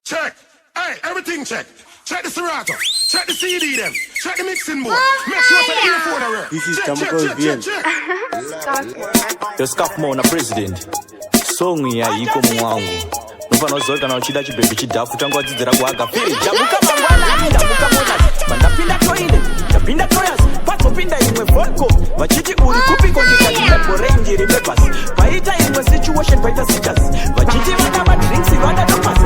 Check. Hey, everything check. Check the Serato. Check the CD them. Check the mixing board. Make sure the earphone are This is check. The Scuffmo na president. Song ya iko mwangu. Mfano zote na uchida chibebi chidafu tangu wazizira kwa agafiri. Jamuka mangwana, jamuka mona. Mandapinda toile, japinda toyas. Pato pinda imwe volko. Vachiti uri kupiko nikatimepo rengi rimepas. Paita imwe situation, paita sijas. Vachiti wadama drinks, wada dopas.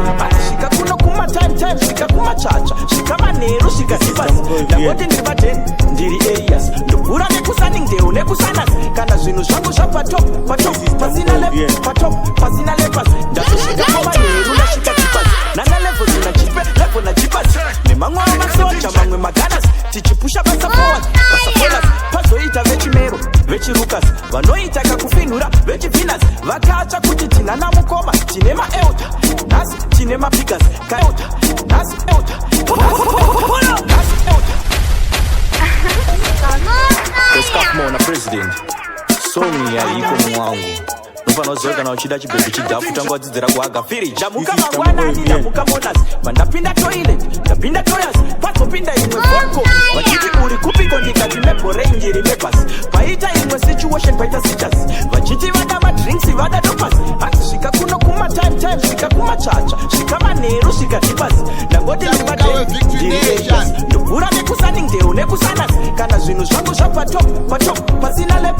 Shika kuno kuma time, shika kuma chacha. Shika manero, shika sibas. Na wote niribate, ndiri areas. Ndupura nekusani ngdeo, nekusanas. Kana zinu shangu shapa top, pasina lep, pasina lepas. Jaso shika kuma neru na shika tipas. Nana level zina chipe, level na chipas. Nemangwa masocha, mangwe maganas. Tichipusha basa forward, basa forward. Paso ita vechi mero, vechi rukas. Vanoita kakufinura, vechi finas. Vakacha kutitina na mukoma. Tinema euta, nasi, tinema pigas. Kaeuta, nasi, euta. Nasi, euta. The Scuffmo na president. Song ya iko mwangu. Mfano zote na uchida chibebi chidafu tangu wazizira kwa agafiri. Jamuka mangwana ni jamuka monas. Mandapinda toile, japinda toyas. Pato pinda imwe volko. Vachiti uri kupiko nikatimepo rengi rimepas. Paita imwe situation, paita sijas. Vachiti wadama drinks, wada dopas. Shika kuno kuma time, shika kuma chacha. Shika manero, shika tipas. Nangote libate, dirigetions. Ndupura nekusani ngdeo, nekusanas. Kana zinu shangu shapa top, pasina lep,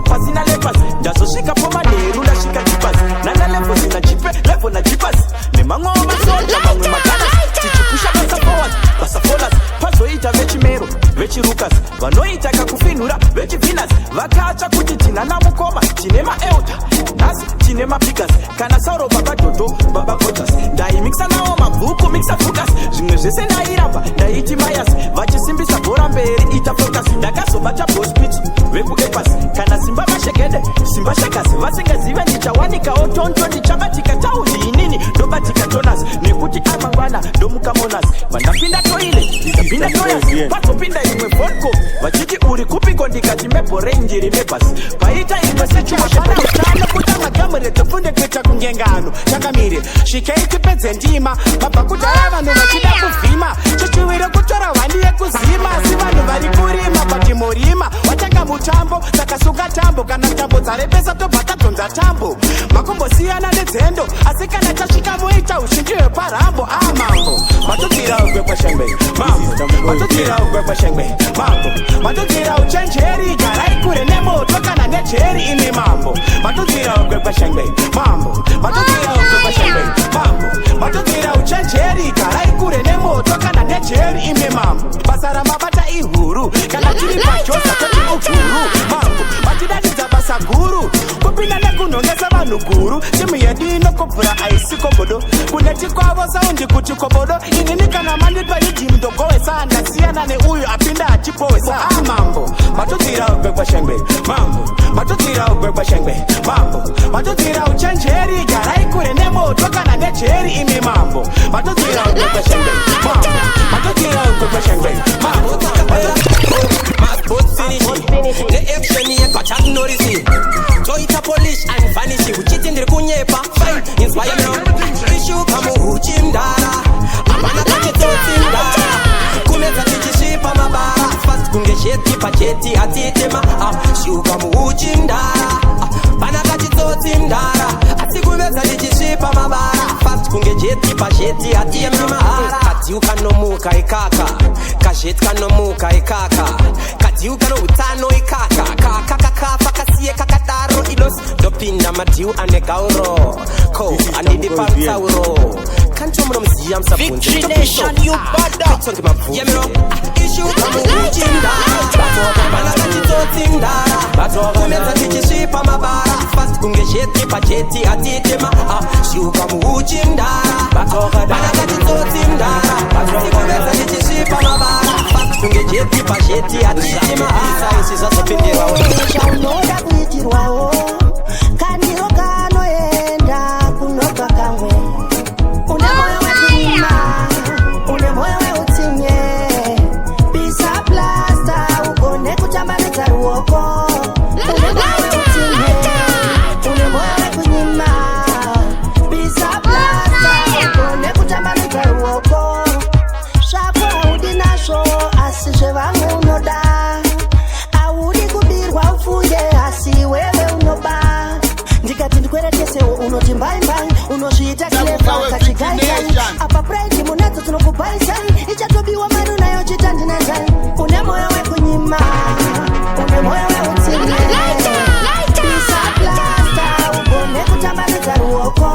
pasina lepas. Jaso shika poma neru na shika tipas. Nana level zina chipe, level na chipas. Nemangwa masoja, mangwe maganas. Tichipusha basa forward. Paso ita vechi mero, vechi rukas. Vanoita kakufinura, vechi finas. Vakacha kutitina na mukoma. Tinema euta, nasi, tinema pigas. Kana sauro baba dodo, baba kotas. Dai mixa nao mabuku, mixa fukas. Zimwe zese na iramba, na iti mayas. Vachi simbi sabora mberi, ita focus. Dakaso bacha post pitch, veku epas. Kana simba mashekede, simba shakas. Vasinga zive ni chawani ka otonto. Ni chabati katau ni nini, dobati katonas. Nekuti amangwana, domuka monas. Mandapinda toile, japinda toyas. Pato pinda imwe volko. Vachiti uri kupiko ndikatimepo rengi rimepas. Paita imwe situation. Tano kutama kamere tufunde kwita kungengano. Chakamire, shikeiti peze ndima. Papa kutara vanu vachida kufima. Chichiwire kutora wandiye kuzima. Si vanu vari kurima, pati murima. Watanga mutambo, takasuka tambo. Kana tambo zarebesa tobata tonza tambo. Makumbo siyana nedzendo. Asikana chashika muita ushindiwe parambo. Mambo, matutira ugwe kwa shengbe. Mambo, matutira ugwe kwa shengbe. Mambo, matutira uchenjeri. Garai kure nemo, toka na necheri ini mambo. Matutira ugwe kwa shengbe. Mambo, matutira ugwe kwa shengbe. Mambo, matutira uchenjeri. Garai kure nemo, toka na necheri ini mambo. Basara mabata ihuru. Kana tiri pachosa tochi ukuru. Mambo, matidati zabasa guru. Kupina nekunongeza vanukuru. Timu yedino kupura aisi kobodo. Kuneti kwa vosa undi kuti kobodo. Ininika na manditwa yuji mdogowe sana. Siana ne uyu apinda achipowe sana. Mambo, matutira ugwe kwa shengbe. Mambo, matutira ugwe kwa shengbe. Mambo, matutira uchenjeri. Garai kure nemo, toka na necheri imi mambo. Matutira ugwe kwa shengbe. Mambo, matutira ugwe kwa shengbe. Mambo, the action here got out noticing. Toita polish and vanishing. Uchitin dir kunyepa. Fine, inspire me now. Issue kama uchimdara. Amana kachitotindara. Kumeza tijishipa mabara. Fast kungesheti pacheti atitema. Issue kama uchimdara. Bana kachitotindara. Atikumeza tijishipa mabara. Fast kungesheti pacheti atitema. Kati ukanomuka ikaka. Kajeti kanomuka ikaka. Kati ukano utano ikaka. Kaka fakasiye kakataro ilos. Dopinda matiu anegauro. Ko anidi pantauro. Kancho mno mziyam sabunje. Victory Nation you bada. Kaitongi mafu. Yemiro. Issue kama uchindara. Bana kachitotindara. Kumeza tijishipa mabara. Fast kungesheti pacheti atitema. Issue kama uchindara. Bana kachitotindara. Kumeza tijishipa mabara. Fast kungesheti pacheti atitema. Isa sasa pindira. Shaunoda kuitirwao. Kaniro kano enda kunoka kamwe. Une moyo wetima, une moyo we utinye. Pisa plasta, ukone kuchamba neta uoko. Une moyo we utinye, une moyo we kunyima. Pisa plasta, ukone kuchamba bang bang unoshiita clever kachikai apa pride munato tunokupaisai ichatobiwa manu nayo chitandinazai une moyo wekunyima une moyo weutsine pisa plasta ugone kutambanidza ruoko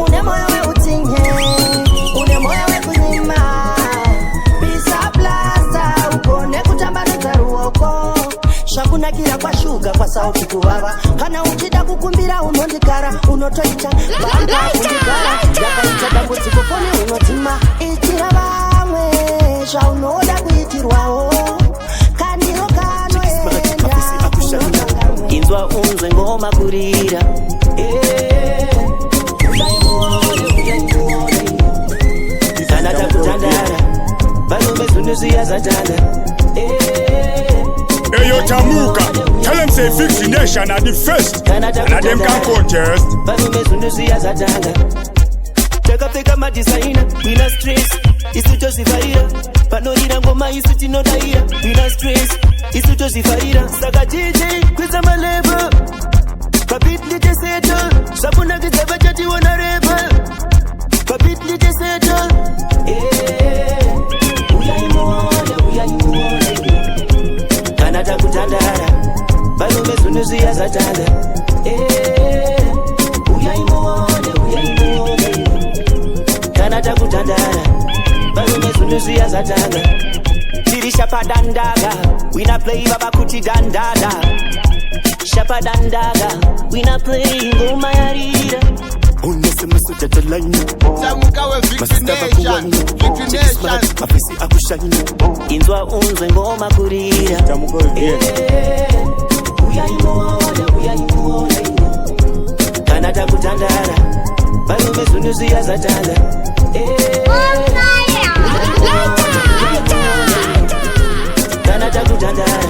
une moyo weutsinye une moyo wekunyima pisa plasta ugone kutambanidza ruoko zvakunakira kwashuga kwasauti kuvava kana uchida kukumbira unondikara unotoita vanga kundigara yakaita dambudziko foni unodzima itira vamwe zvaunoda kuitirwawo kandiro kanoenda inzwa unzwe ngoma kurira kana takutandara vanombe zunduziya zatanda Hey yo Tamuka, tell them say Fix the Nation at the first and at them can contest. Takapfeka madesigner, we not stress. Isu josifaira, panorira ngoma isu tinodaira. We not stress, isu josifaira. Saka JJ, kweza maleva. Papit lite settle, sapuna kizaba chati wana reba. Papit lite settle, uyaimone. Kana takutandara, vanombe zunduziya zatanda. Uyaimone. Kana takutandara, vanombe zunduziya zatanda. Tiri shapadandaga, we not play baba kuti dandada. Shapadandaga, we not play ngoma yarira. Unasema soja talaina Tamuka we Fix Nation Mafisi akushaina Inzwa unzwe ngoma kurira Tamuka we Uyaimone Kana takutandara Vanombe zunduziya zatanda Kana takutandara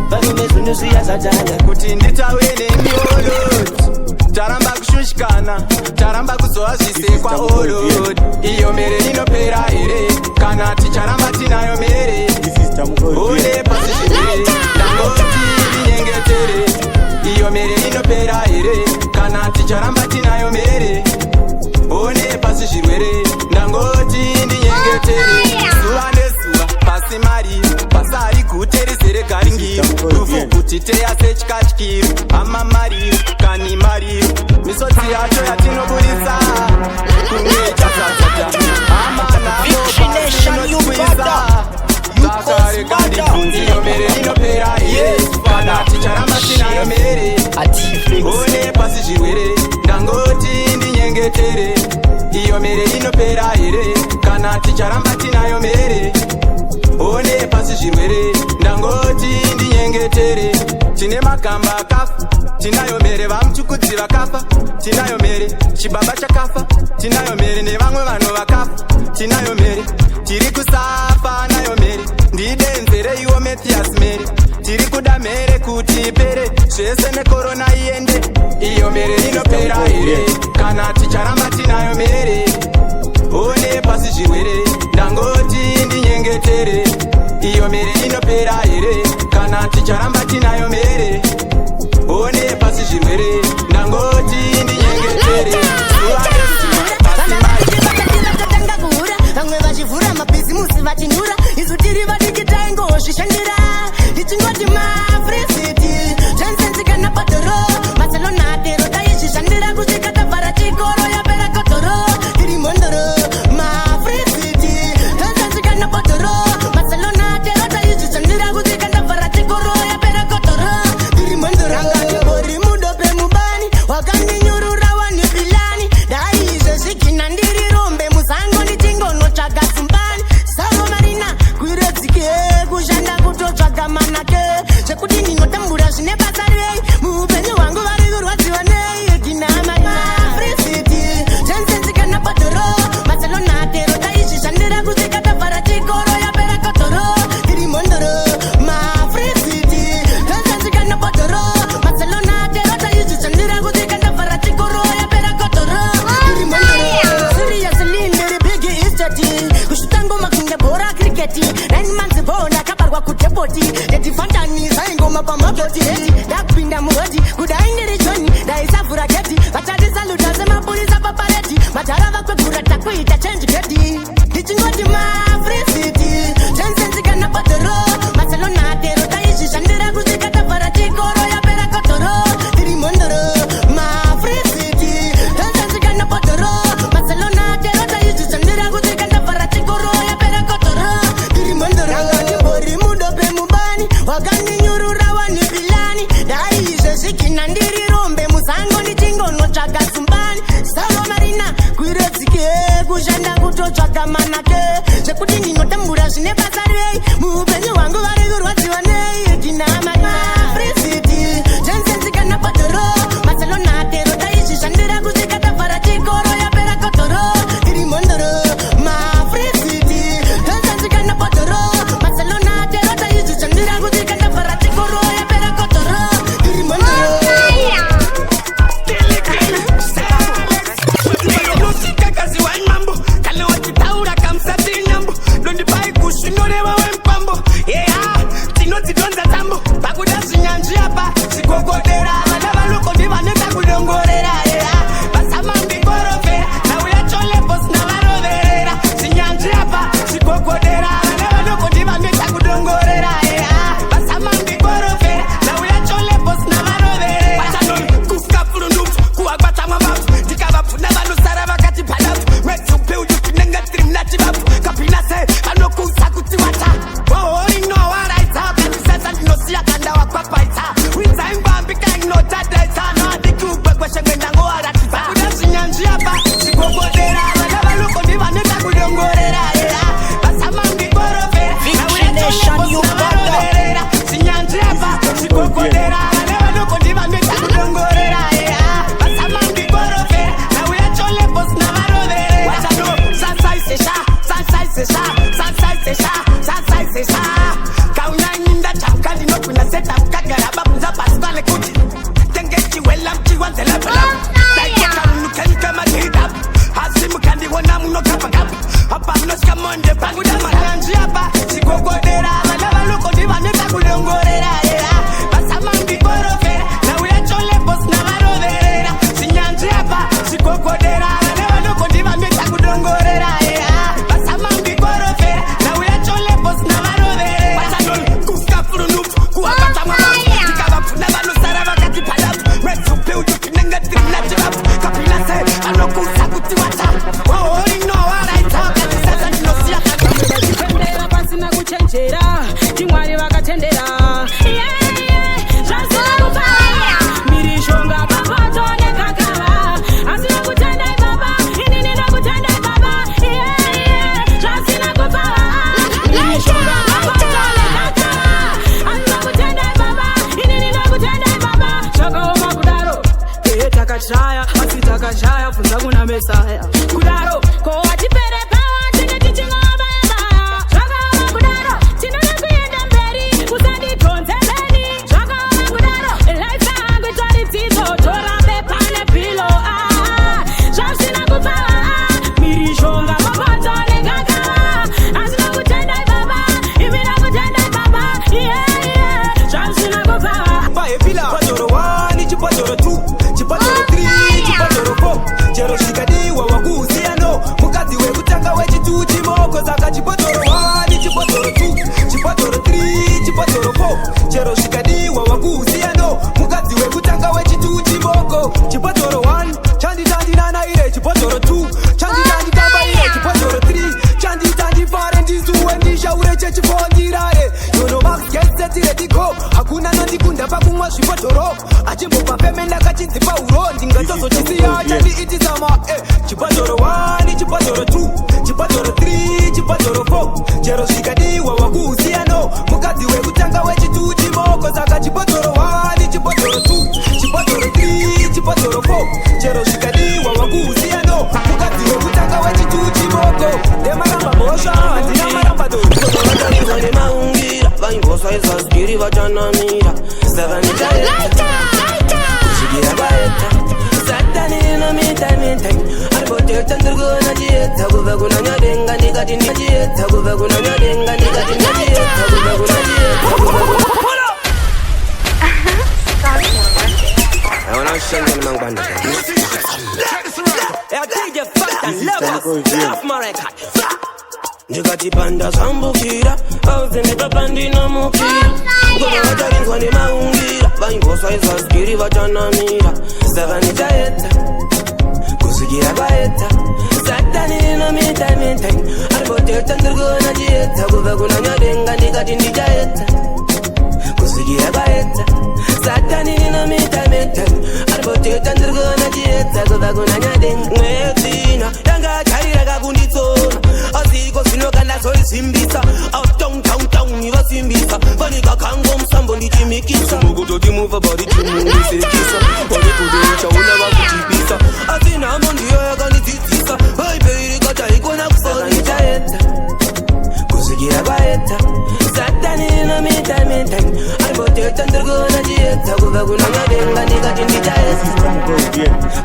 Vanombe zunduziya zatanda Kuti nditawene miolo Taramba kushushikana, taramba kuzoa zvisekwa olod. Iyo mere inopera here, kana ticharamba tinayo mere. Ole pasi zvibere, ndangoti ndinyengetere. Iyo mere inopera here, kana ticharamba tinayo mere. Ole pasi zvirwere, ndangoti ndinyengetere. Zuva nezuva, pasi mari, pasari kuteresere garingiro. Rufu kuti teya sechikatyiro, ama mariro, kani mariro. Misotsi yacho yatinoburisa, kungecha zazata. Ama namo pasi inotibuisa. Zakare gadi kunzi iyo mere inopera iye. Kana ticharamba tinayo mere. One pasi zvirwere, ndangoti ndinyengetere. Iyo mere inopera ire, kana ticharamba tinayo mere. One pasi zvirwere, ndangoti ndinyengetere. Tine makamba akafa, tinayo mere vamuchukudzi vakafa. Tinayo mere, chibaba chakafa. Tinayo mere nevamwe vanhu vakafa. Tinayo mere, tiri kusafa nayo mere. Ndidenzere iwo Mathias mere. Tiri kuda mere kuti ipere, zvese nekorona iende. Iyo mere inopera ire, kana ticharamba tinayo mere. One pasi zvirwere, ndangoti ndinyengetere. Iyo mere inopera ire, kana ticharamba tinayo mere. One pasi zvirwere, ndangoti ndinyengetere. Vamwe vachivhura mabhizimusi vachinyura, isu tiri vadikita ingozvishandira. Tichingoti mafrisiti, Jensen kana patoro, Barcelona tero taizvishandira kusvika tabvara chikoro yapera kotoro. Tiri mondoro, mafrisiti, Jensen kana patoro, Barcelona tero taizvishandira kusvika tabvara chikoro yapera kotoro. Tiri mondoro, rangati mudo pe mubani, wakandinyurura wanipilani. Daizve zvikina ndiri rombe muzango ndichingono tsvaga sumbani. Savo marina kuiredzike kushanda kutotsvaga manake. Zvekuti ndinotambura zvine basa rei, muupenyu hwangu vari kurwadziwa nei. Kinama mafrisiti, Jensen kana patoro, Barcelona tero taizvishandira kusvika tabvara chikoro yapera kotoro. Tiri mondoro, mafrisiti, Jensen kana patoro, Barcelona tero taizvishandira kusvika tabvara chikoro yapera kotoro. Tiri mondoro, seriously ndiri big estate, kushuta ngoma kunge bhora cricket. 9 months ago ndakabarwa kudepoti, ndedifantani zaingoma pamaboti. Ndakupinda muhoti, kudai ndiri John, ndaisavhura geti, vatati saluta sema kwegura takuita change gedi ndichingoti mafree city tensenzikana patoro Barcelona tero taizhishandira kusvika tabvara chikoro yapera kotoro tiri mondoro mafree city tensenzikana patoro Barcelona tero taizhishandira kusvika tabvara chikoro yapera kotoro tiri mondoro uri mudope mubani wakaninyurura wani bilani daizve zvikina ndiri rombe musango ndichingonotsvaga sumbani salo marina kwiredzike kushanda kutotsvaga manake zvekuti ndinotambura zvine basa rei muupenyu hwangu vari kurwadziwa nei tinama Free City tensenzikana patoro Barcelona tero taizvishandira kusvika tabvara chikoro yapera kotoro tiri mondoro Free City tensenzikana patoro Barcelona tero taizvishandira kusvika tabvara chikoro yapera kotoro tiri mondoro Kudaro, ko atipere pawa, tine tichingoba ya Shaka kudaro, tinone kuyenda mberi, kusandi tonzeleni Shaka kudaro, life yangu twari tizo, torambe pane pilo Shafsina kupawa, mirishonga mapato negaka Asina kutenda baba, imina kutenda baba Shafsina kupawa Pae pila, chipatoro 1, chipatoro 2, chipatoro 3, chipatoro 4 Chero shikadiwa wakuhusiano Mukazi we kutanga we chituchi moko Saka chipatoro 1, chipatoro 2, chipatoro 3, chipatoro 4 Chero shikadiwa wakuhusiano Mukazi we kutanga we chituchi moko Chipatoro 1, chandi chandi nana ire Chipatoro 2, chandi chandi kamba ire Chipatoro 3, chandi chandi fare Ndisu wendisha ureche chipondirae Yono max get set ready go Hakuna nandi kunda pakumwa shipatoro Achimbo papemenda kachinzi pauro Ndingatoso chisiya chandi iti sama Chipatoro 1, chipatoro 2, chipatoro 3, chipatoro 4 Chero shikadiwa wakuhusiano Mukazi we kutanga we chituchi moko Saka chipatoro 1, chipatoro 2, chipatoro 3, chipatoro 4 Chero shikadiwa wakuhusiano Mukazi we kutanga we chituchi moko Demaramba mosha, dinamaramba do Zone maungira, vaingosa esa skiri vachana mira Sagani jaeta, shigira baeta Satani no mita Arbote tandurgo na jieta Guvaguna nyadenga nikati nyajieta Guvaguna nyadenga nikati nyajieta Guvaguna jieta I wanna send you my band. Check this around. I think you fucked and love Off my record. Ndikatipanda zambukira auzenekapandina mukira ngoma vatarinzwa nemaungira vaingoswa izvasikiri vatanamira saka ndichaedza kusikira vaedza satani rinomita ariboteta ndirikuona chiedza kubva kuna nyadenga ndikati ndichaedza kusikira vaedza satani rinomita ariboteta ndirikuona chiedza kubva kuna nyadenga mwedzina yangachaira kakunditsona aziko zvinokanda zoizimbisa downtown ivasimbisa vanikakango musambo ndichimikisa mukutoti muva barichimunisekisa vanikutochauna vakutipisa asi nhamo ndiyo yakandidzidzisa vaipeirikataikona kusaka ndichaedza kusikira vaedza satani rinomita aiboteta ndirikuona chiedza kubva kuna nyadenga ndikati ndichaedza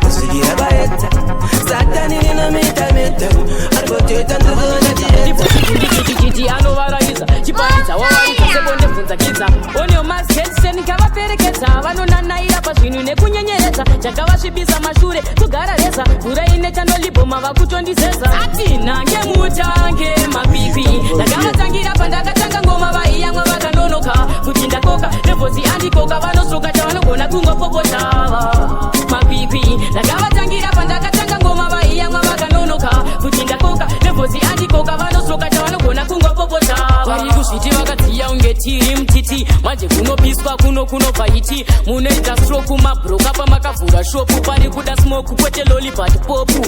kusikira vaedza satani rinomita aiboteta ndirikuona chiedza anovaraiza chiparidza wawaridza sekondebvunzakidza oneo mazgetsen kavaperekedza vanonanaira pazvinhu nekunyenyeredza chakavasvibisa mashure kugara reza mvura ine chanolibhoma vakutondizeza ati nange mutange mapipi ndakavatangira pandakatanga ngoma vaiyamwa vakanonoka kuti ndakoka nevhosi andikoka vanosoka chavanogona kungopopotava mapipi ndakavatangira pandakatanga ngoma vaiyamwa vakanonoka kuti ndakoka nevhosi andikoka vanosoka chavanogona kungopopotava vari kuzviti vakadziya unge tiri mutiti manje kunopiswa kunobva iti munoita stroku mabhuroka pamakavhura shopu pari kuda smoku kwete lolipati popu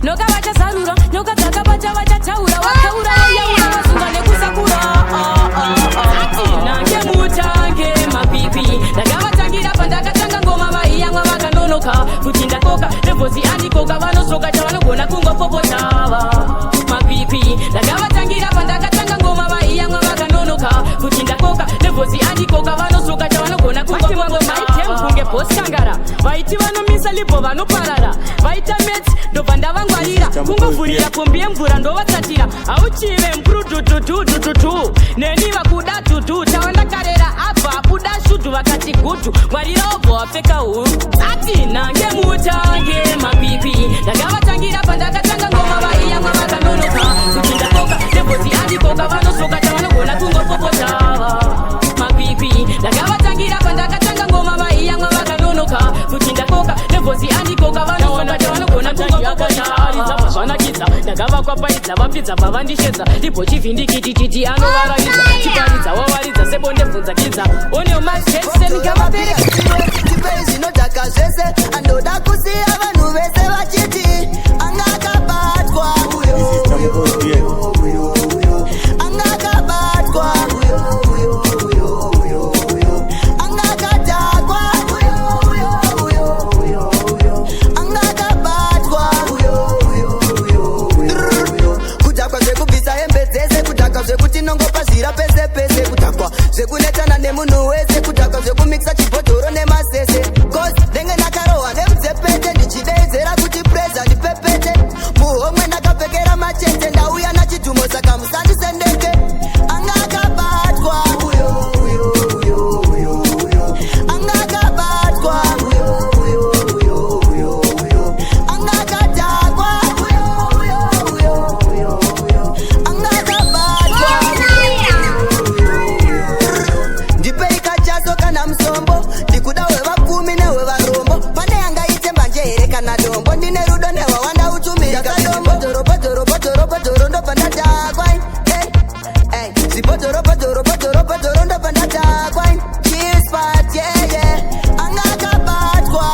noka vachazarura noka dzakabata vachataura wakaura yayaura vasunga nekusakura nange mutange mapipi ndakavatangira pandakatanga ngoma vaiyamwa vakanonoka kuti ndakoka nevhosi andikoka vanosoka chavanogona kungopopotava mapipi ndakavatangira pandakatanga ngoma vaiyamwa vakanonoka kuti ndakoka nevhosi andikoka vanosoka chavanogona kunge boskangara vaiti vanomisa lipo vanoparara vaita mets ndobva ndavangwarira kungovhurira pombi yemvura ndovatsatira hauchive mpurututututututu neni vakuda tutu tavandakarera abva abuda shudhu vakati gutu ngwarira obva wapfeka huru ati nange mutange mapipi ndakavatangira pandakatanga ngoma vaiyamwa vakanonoka kuti ndakoka nevhosi andikoka vanosoka chavanogona kungopopotava mapipi ndakavatangira pandakatanga ngoma vaiyamwa vakanonoka kuti ndakoka nevhosi andikoka vanosoka chavanogona kungopopotava zvanakidza ndakavakwapaidza vapidza pavandishedza libho chivhindikitititi anovaraiza chiparidza wawaridza sebondebvunzakidza oneo mazgetsen kavaperekatipei zvinodhaka zvese andoda kusiya vanhu vese vachiti angakabatwa angakabatwa angakatakwa angakabatwa kudhakwa zvekubvisa hembe dzese kudhakwa zvekuti nongopazvira pese pese kudhakwa zvekunetana nemunhu wese kudhakwa zvekumikisa chibhodhoro nemasese cause ndenge ndakarohwa nemudzepete ndichideidzera kuti preza ndipepete muhomwe ndakapfekera machete ndauya nachidhumo saka musandisendeke angakabatwa angakabatwa angakatakwa angakabatwa ndipei kachaso kana musombo ndikuda hwevapfumi nehwevarombo pane yangaite mbanje here kana dombo ndine rudo nehwawanda utumika zibhodhorobhodhorobhodhorobhodhoro ndobva ndatakwa zibhodhorobhodhorobhodhorobhodhoro ndobva ndatakwa chispat yeye angakabatwa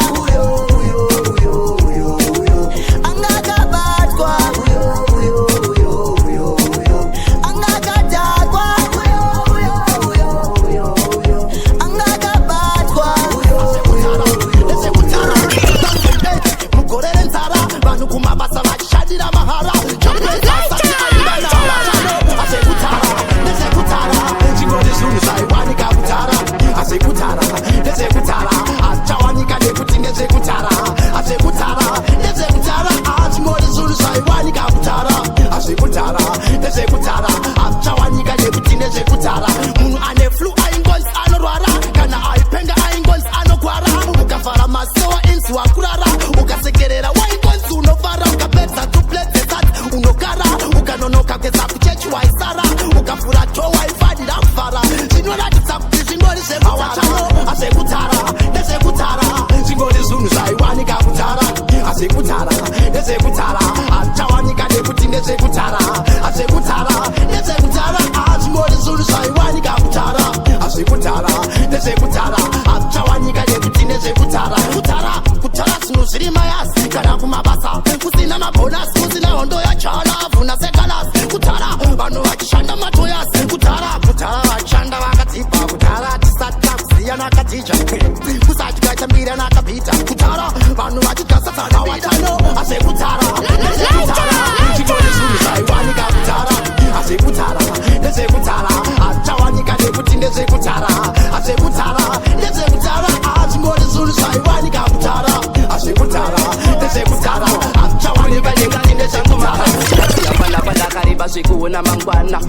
angakabatwa angakatakwa angakabatwa mugorere nzara vanhu kumabasa vachishandira mahara zvinhu zvaiwanika kutara azvekutara ndezvekutara achawanika nekuti ndezvekutara azvekutara ndezvekutara achingori zvinhu zvaiwanika kutara azvekutara ndezvekutara achawanika nekuti ndezvekutara munhu ane flu aingonzi anorwara kana aipenga aingonzi anogwara ukavhara masewa inzi wakurara ukasekerera waingonzi unofara ukapedza tuplete zati kuona mangwana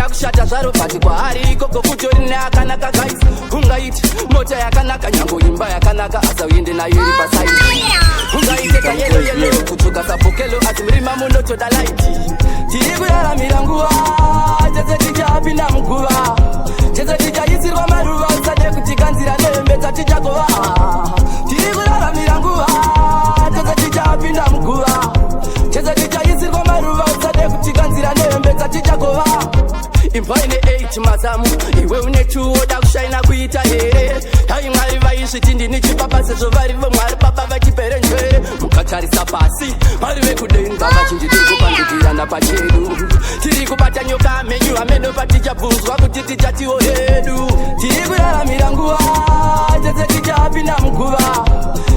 kushata zvaro pati kwaari ikoko kutori neakanaka guys ungaiti mota yakanaka nyango imba yakanaka asa uende nayo iri pasaidi ungaite kayelo kutuka sapokelo asi mrima munotoda laiti tiri kuraramira nguva tese tichapinda muguva tese tichaisirwa maruva usade kutikanzira nehembedza tichakova tiri kuraramira nguva tese tichapinda muguva tese tichaisirwa maruva usade kutikanzira nehembedza tichakova imba ine 8 mazamu iwe une 2 oda kushaina kuita here hai mwari vaisviti ndini chipapa sezvo vari vomwari baba vachipere njere mukatarisa pasi vari vekudenga vachinji tiri kupandukirana pachedu tiri kubata nyoka menyu ameno patichabvunzwa kuti tichatiwo hedu tiri kuraramira nguva tese tichapinda muguva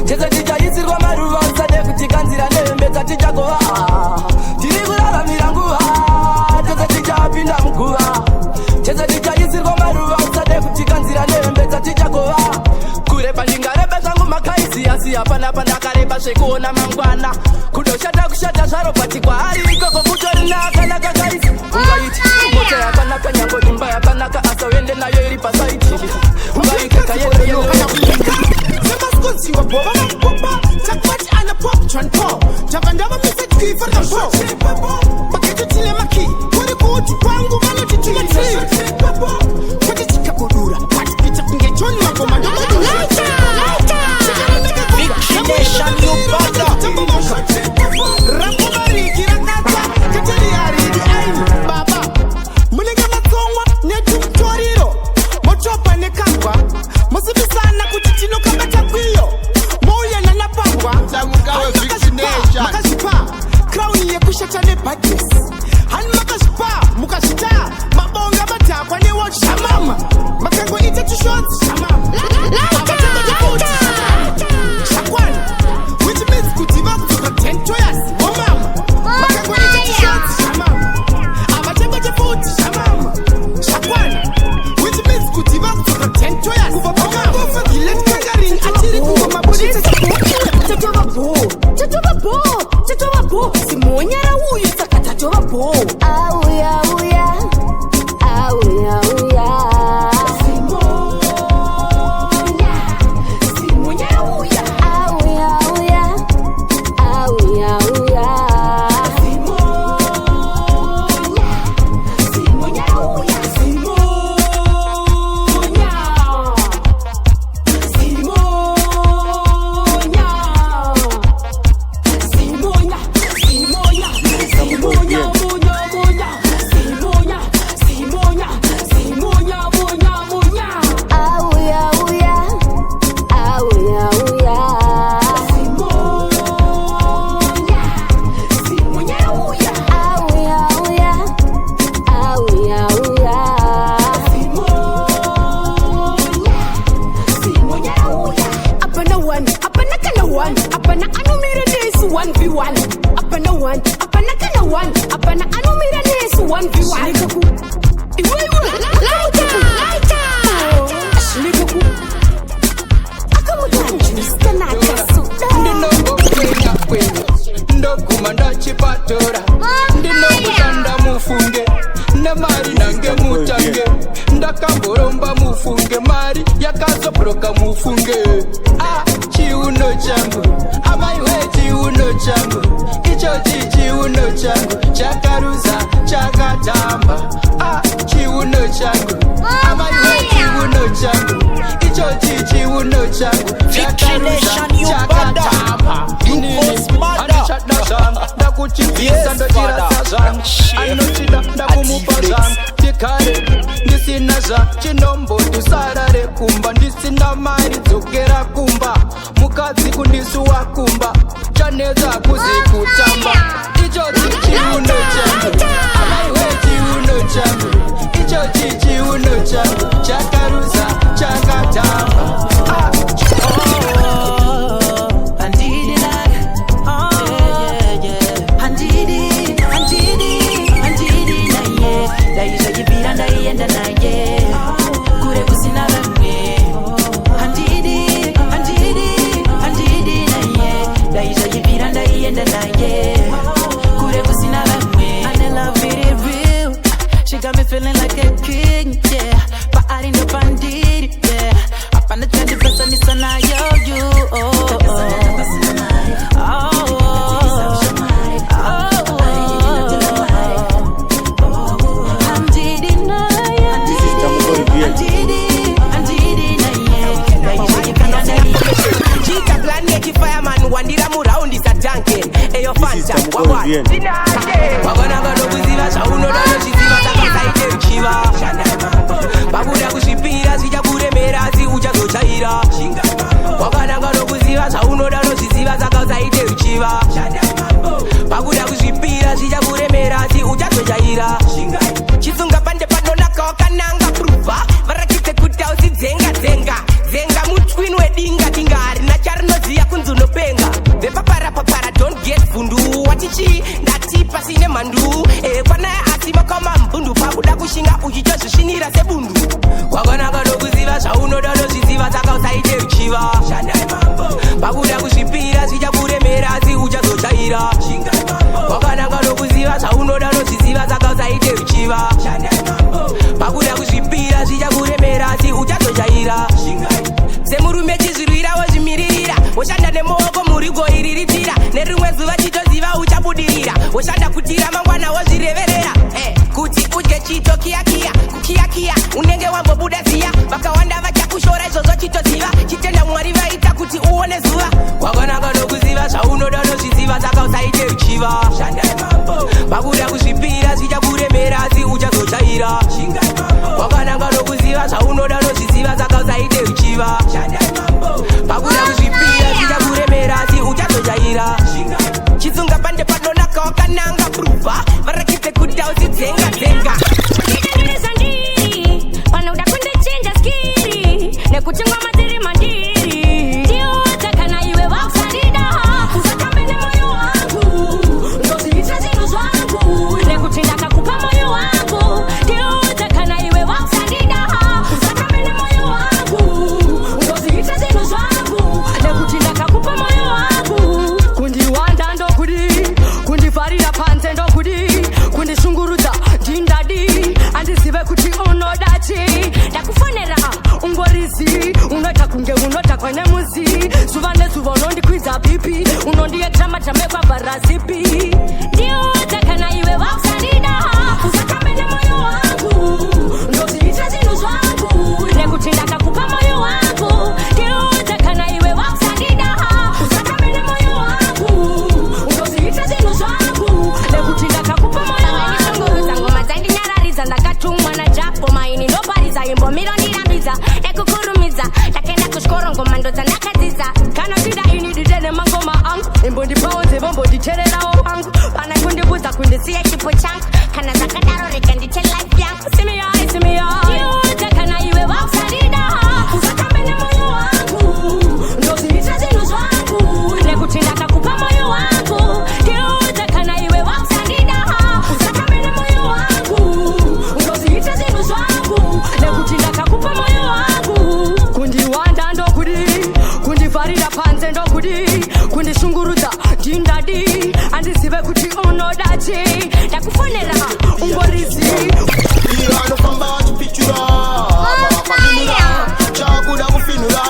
tese tichaisirwa maruva usade kutikanzira nehembedza tichakova tiri kuraramira nguva tese tichapinda muguva tese tichaisirwa maruva usade kutikanzira nehembedza tichakova kureba ndingareba zvangu makaisi asi hapana pandakareba zvekuona mangwana kushata zvaro pati kwaari ikoko kutori neakanaka kaisi ungaiti mota yakanaka nyango imba yakanaka asa uende nayo iri pasaiti ungaite kayelo semaskonsiwa bova vapopa takwati ana pop tranpo javandava message for the pop baketotile maki kuri kuti kwangu vanotituma kuti chikabudura pati picha kunge John magoma ndokudura Nation you bada Rambo bariki rakata kateri aridi aini baba Munenge matsongwa netu toriro mochopa nekangwa musibisana kuti tinokabata kwiyo mouya nanapangwa makazvipa crown yekushata nebudges hani makazvipa mukazvita mabonga madhakwa newatch shamama makangoita tushoti shamama shakwana which means kuti vakutoka 10 toyas momama makangoita tushoti shamama avachengete futi shamama shakwana which means kuti vakutoka 10 toyas kuva pakafa gilet kangaring achiri kuva mabudisa tatova bo simonyara uyu saka tatova bo auya ndakamboromba mufunge mari yakazobroka mufunge chiuno changu amaiwe chiuno changu ichochi chiuno changu chakaruza chakatamba chiuno changu amaiwe chiuno changu ichochi chiuno changu chakaruza chakatamba ndakuchivisa ndochirasa zvangu anochida ndakumupa zvangu tikare ndisina zva chinombotusara rekumba ndisina mari dzokera kumba mukadzi kundisuwa kumba chanedza kuzi kutamba ichochi chiuno changu amaiwe chiuno changu ichochi chiuno changu chakaruza chakatamba Yeah. Wagona kuziva zvaunoda nozviziva takasaite uchiva pakuda kuzvipira zvichakuremera asi uchazochaira wakananga nokuziva zvaunoda nozviziva takasaite uchiva pakuda kuzvipira zvichakuremera asi uchazochaira chisunga pande panonaka wakananga pruva varakidze kuti ausidzenga dzenga mutwin wedinga dinga harina charinoziya kunzi unopenga vepapara don't get vundu watichi ndati pasine mhandu kwanaya asi makama mbundu pakuda kushinga uchitozvisvinira sebundu wakanaka nokuziva zvaunoda nozviziva takausaite uchiva pakuda kuzvipira zvichakuremera asi uchazochaira wakanaka nokuziva zvaunoda nozviziva takausaite uchiva pakuda kuzvipira zvichakuremera asi uchazochaira semurume chizvirwira wozvimiririra woshanda nemuoko murigoiriritira nerimwe zuva chitoziva uchabudirira woshanda kutira mangwana wozvireverera kuti udye chito kiyakiya kukiyakiya unenge wambobuda ziya vakawanda vachakushora izvozvo chitoziva chitenda mwari vaita kuti uone zuva wakanaka nokuziva zvaunoda nozviziva takausaite uchiva pakuda kuzvipira zvichakuremera asi uchazochaira wakanaka nokuziva zvaunoda nozviziva takausaite uchiva pakuda kuzvipira zvichakuremera asi uchazochaira chisunga pande panonaka wakananga pruva varakidze kuti ausidzenga panoda kundichinja skiri nekuti mwamatiri mandiri ndiota kana iwe wakusarida usatambe nemoyo wangu ndoziita zvinhu zvangu nekuti ndakakupa moyo wangu ndiota kana iwe wakusarida usatambe nemoyo wangu ndoziita zvinhu zvangu nekuti ndakakupa moyo wangu kundiwanda ndokudi kundifarira panze ndokudi kundishungurudza ndindadi andizive kuti unodachi ndakufonera ungorizi unoita kunge unotakwa nemuzi zuva nezuva unondikwidza pipi unondiyetramadzame kwabharazipi ndiota kana iwe wakusarida usatambe nemoyo wangu ndoziita zvinhu zvangu nekuti ndakakupa moyo wangu ndiota kana iwe wakusarida usatambe nemoyo wangu ndoziita zvinhu zvangu nekuti ndakakupa moyo wangu ngoma dzandinyararidza ndakatumwa najapo maini ndoparidza imbo miro ndirambidza nekukurumidza ndakaenda kuchikoro ngoma ndo dzandakadzidza kana zvida ini dite nemangoma angu imbo ndipaunze vombonditererawo pangu pana kundibudza kundisiya chipo changu kana zvakadaro rega ndite life yangu simiyai ndiota kana iwe wakusarida usatambe nemoyo wangu ndoziita zvinhu zvangu nekuti ndakakupa moyo wangu ndiota kana iwe wakusarida usatambe nemoyo wangu ndoziita zvinhu zvangu nekuti ndakakupa moyo wangu kundiwanda ndokudi kundifarira panze ndokudi kundishungurudza ndindadi andizive kuti unodachi ndakufonera ungorizi anofamba achipichura chakuda kufinura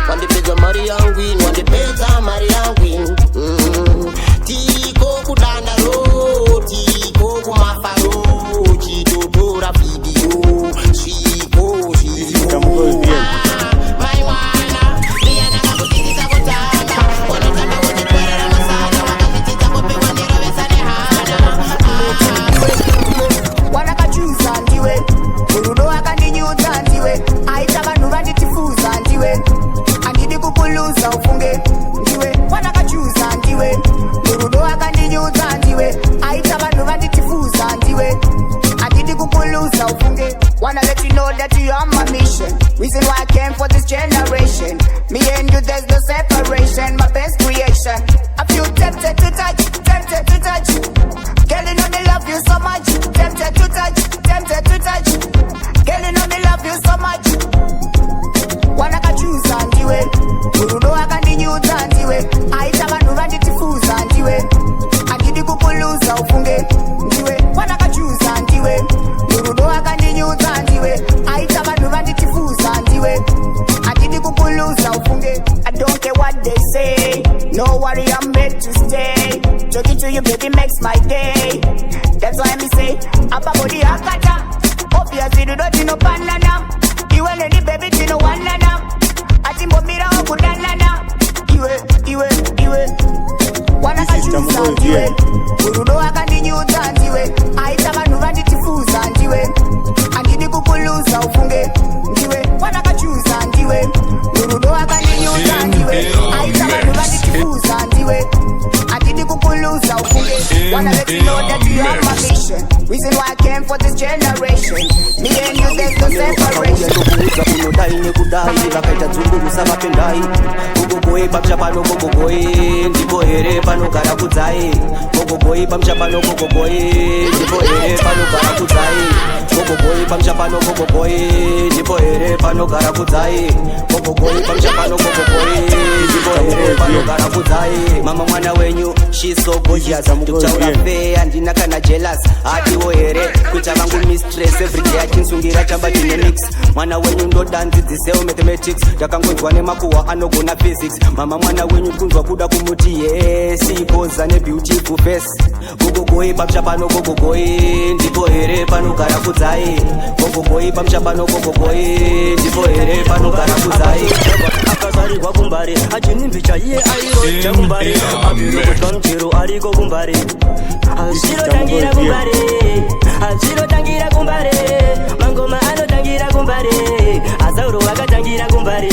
wandipedza mari yangu wandipedza mari yangu tiko kudandaro tiko kumafaro chitotora vhidiyo sviko wanakachuza ndiwe murudo akandinyudza ndiwe aita vanhu vanditifuza ndiwe andidi kukuluza ufunge ndiwe wanakachuza ndiwe murudo akandinyudza ndiwe aita vanhu vanditifuza ndiwe andidi kukuluza ufunge wanna let you know that you are my mission reason why I came for this generation me and you there's no separation my best creation I feel tempted to touch girl you know me love you so much tempted to touch girl you know me love you so much wanakachuza ndiwe murudo akandinyudza ndiwe aita vanhu vanditifuza ndiwe andidi kukuluza ufunge ndiwe wanakachuza ndiwe murudo akandinyudza ndiwe aita vanhu vanditifuza Don't worry, I'm here to stay. Talking to you, baby, makes my day. That's why me say, Apa body hakata. Obviously, you don't know banana. You and any baby, you know one lana. Atimbo mira okudalana. Iwe. Wana kachusa ndiwe. Urudo akaninyuza ndiwe. Aita vanhu vanditifuza ndiwe. Andidi kukuluza ufunge ndiwe. Wana kachusa ndiwe. Urudo akaninyuza ndiwe. Aita vanhu vanditifuza ndiwe. Andidi kukuluza ufunge. Wanna let you know that you are my mission. Reason why I came for this generation. Me and you, there's no separation. Kunodai nekudai vakaita dzungurusa mapendai gogogoi pamchapano gogogoi ndipo here panogara kudzai gogogoi pamchapano gogogoi ndipo here panogara kudzai gogogoi pamchapano gogogoi ndipo here panogara kudzai gogogoi pamchapano gogogoi ndipo here panogara kudzai mama mwana wenyu she's so gorgeous tukutaura fe andina kana jealous atiwo here kuita vangu mistress everyday achinsungira chamba chine mix mwana wenyu ndodandzidzisewo mathematics takangonzwa nemakuhwa anogona physics mama mwana wenyu kunzwa kuda kumuti yesipoza nebeautiful face gogogoi pamchapano gogogoi ndipo here panogara kudzai gogogoi pamchapano gogogoi ndipo here panogara kudzai akazarirwa kumbare achinimbicha iye airoja kumbare abirokotwa mchero ariko kumbare azvirotangira kumbare azvirotangira kumbare mangoma anotangira kumbare azauro vakatangira kumbare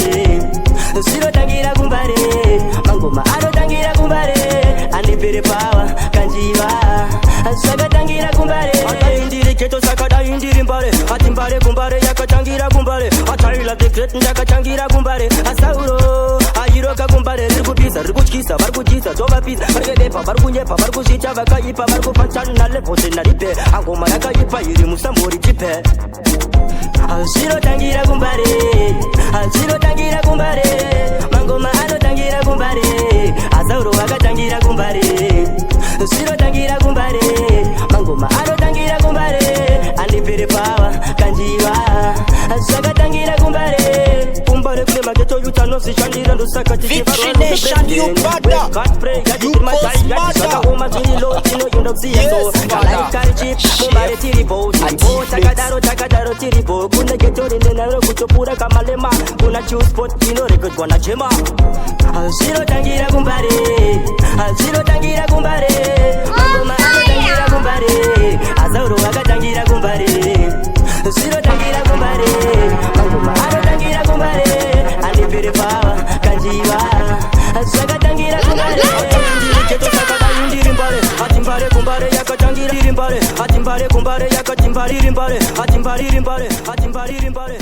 zvirotangira kumbare mangoma anotangira kumbare andipere pawa kanjiva zvakatangira kumbare adai ndiri geto saka dai ndiri mbare ati mbare kumbare yakatangira kumbare ataila the great ndakatangira kumbare azauro airoka kumbare riri kupisa riri kutyisa vari kudyisa tovapisa vari kubepa vari kunyepa vari kuzvita vakaipa vari kupachana levosi naripe angoma yakaipa iri musambori chipe azvirotangira kumbare azvirotangira kumbare mangoma anotangira kumbare azauro vakatangira kumbare zvirotangira kumbare mangoma anotangira kumbare andipere pawa kanjiva zvakatangira kumbare kumbare kune mageto yutanozvishandira ndosaka tichivarwaaoma zvinilo tinoenda kusiyeso alaikarichip mumbare tiripo takadaro tiripo kune geto rinenaro kutopura kamalema kuna chiuspot inorekedwa nachema zvirotangira kumbare zvirotangira kumbare mangoma anotangira kumbare azauro vakatangira kumbare zvirotangira kumbare mangoma anotangira kumbare andipere pawa kanjiva zvakatangira kumbare ndiri mbare ati mbare kumbare yakatangira iri mbare ati mbare kumbare yakatimbariri mbare ati mbariri mbare ati mbariri mbare